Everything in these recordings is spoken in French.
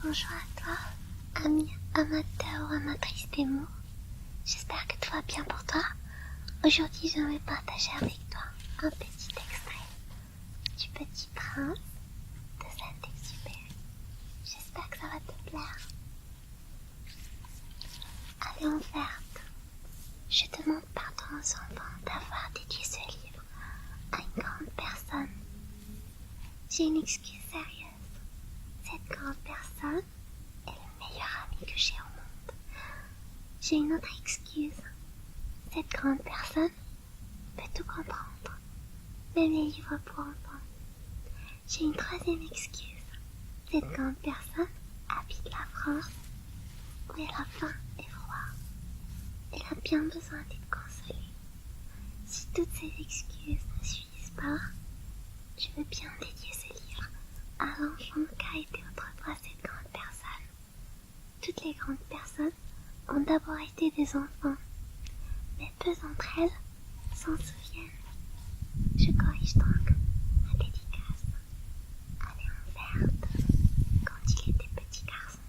Bonjour à toi, ami amateur ou amatrice des mots. J'espère que tout va bien pour toi. Aujourd'hui, je vais partager avec toi un petit extrait du Petit Prince de Saint-Exupéry. J'espère que ça va te plaire. Allez, on verte. Je demande pardon aux enfants d'avoir dédié ce livre à une grande personne. J'ai une excuse sérieuse. Cette grande personne est le meilleur ami que j'ai au monde. J'ai une autre excuse. Cette grande personne peut tout comprendre, même les livres pour enfants. J'ai une troisième excuse. Cette grande personne habite la France, où il a faim et froid. Elle a bien besoin d'être consolée. Si toutes ces excuses ne suffisent pas, je veux bien dédier ce livre à l'enfant qu'a été autrefois cette grande personne. Toutes les grandes personnes ont d'abord été des enfants, mais peu d'entre elles s'en souviennent. Je corrige donc ma dédicace. Allez en verte, quand il était petit garçon.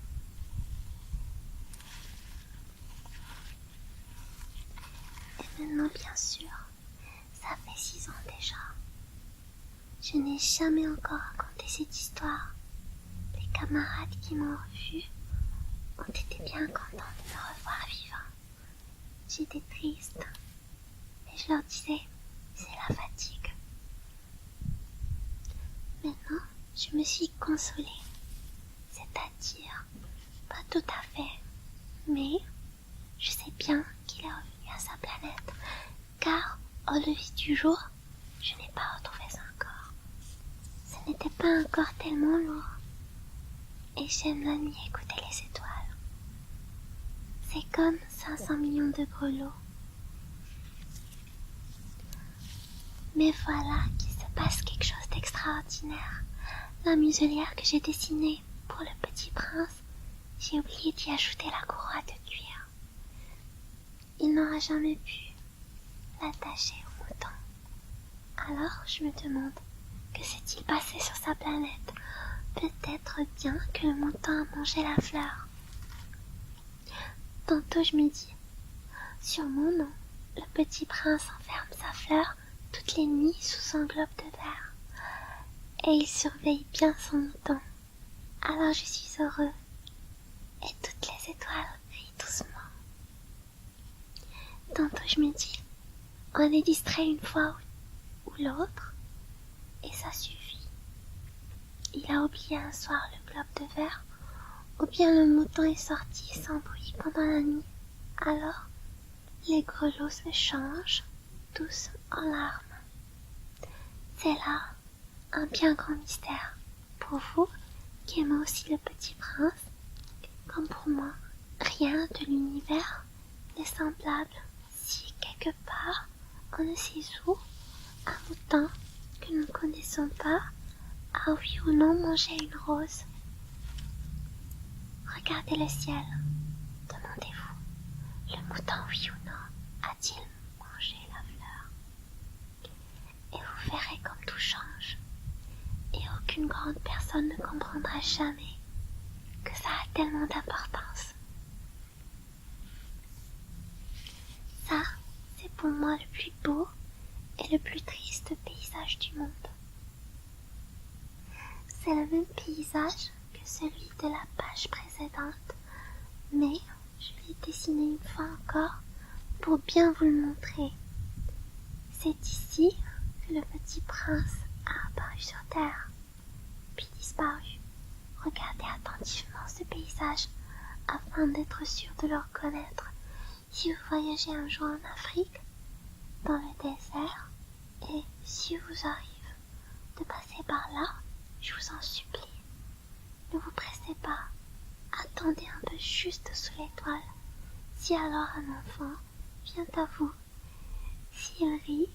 Et maintenant, bien sûr, ça fait 6 ans déjà. Je n'ai jamais encore raconté cette histoire. Les camarades qui m'ont revu ont été bien contents de me revoir vivant. J'étais triste, mais je leur disais, c'est la fatigue. Maintenant, je me suis consolée, c'est-à-dire, pas tout à fait, mais je sais bien qu'il est revenu à sa planète, car au lever du jour, je n'ai pas retrouvé son corps. Ce n'était pas un corps tellement lourd, et j'aime la nuit écouter les étoiles. C'est comme 500 millions de grelots. Mais voilà qu'il se passe quelque chose d'extraordinaire. La muselière que j'ai dessinée pour le Petit Prince, j'ai oublié d'y ajouter la courroie de cuir. Il n'aura jamais pu l'attacher au mouton. Alors je me demande, que s'est-il passé sur sa planète? Peut-être bien que le mouton a mangé la fleur. Tantôt je me dis, sûrement non, le Petit Prince enferme sa fleur toutes les nuits sous son globe de verre. Et il surveille bien son mouton. Alors je suis heureux. Et toutes les étoiles rient doucement. Tantôt je me dis, on est distrait une fois ou l'autre, et ça suffit. Il a oublié un soir le globe de verre, ou bien le mouton est sorti sans bruit pendant la nuit. Alors, les grelots se changent tous en larmes. C'est là un bien grand mystère. Pour vous, qui aimez aussi le Petit Prince, comme pour moi, rien de l'univers n'est semblable si quelque part, on ne sait où, un mouton que nous ne connaissons pas a oui ou non mangé une rose. Regardez le ciel. Demandez-vous, le mouton oui ou non a-t-il mangé la fleur? Et vous verrez comme tout change. Et aucune grande personne ne comprendra jamais que ça a tellement d'importance. Ça, c'est pour moi le plus beau et le plus triste paysage du monde. C'est le même paysage que celui de la page précédente, mais je l'ai dessiné une fois encore pour bien vous le montrer. C'est ici que le Petit Prince a apparu sur Terre, puis disparu. Regardez attentivement ce paysage afin d'être sûr de le reconnaître. Si vous voyagez un jour en Afrique, dans le désert, et si vous arrive de passer par là, je vous en supplie, ne vous pressez pas, attendez un peu juste sous l'étoile. Si alors un enfant vient à vous, s'il rit,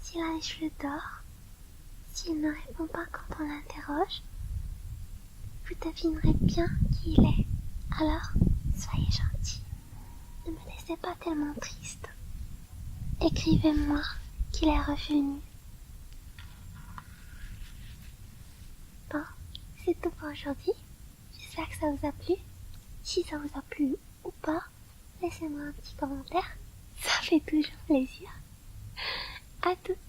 s'il a les cheveux d'or, s'il ne répond pas quand on l'interroge, vous devinerez bien qui il est. Alors, soyez gentil, ne me laissez pas tellement triste. Écrivez-moi qu'il est revenu. Bon, c'est tout pour aujourd'hui. J'espère j'espère que ça vous a plu. Si ça vous a plu ou pas, laissez-moi un petit commentaire. Ça fait toujours plaisir. À toutes.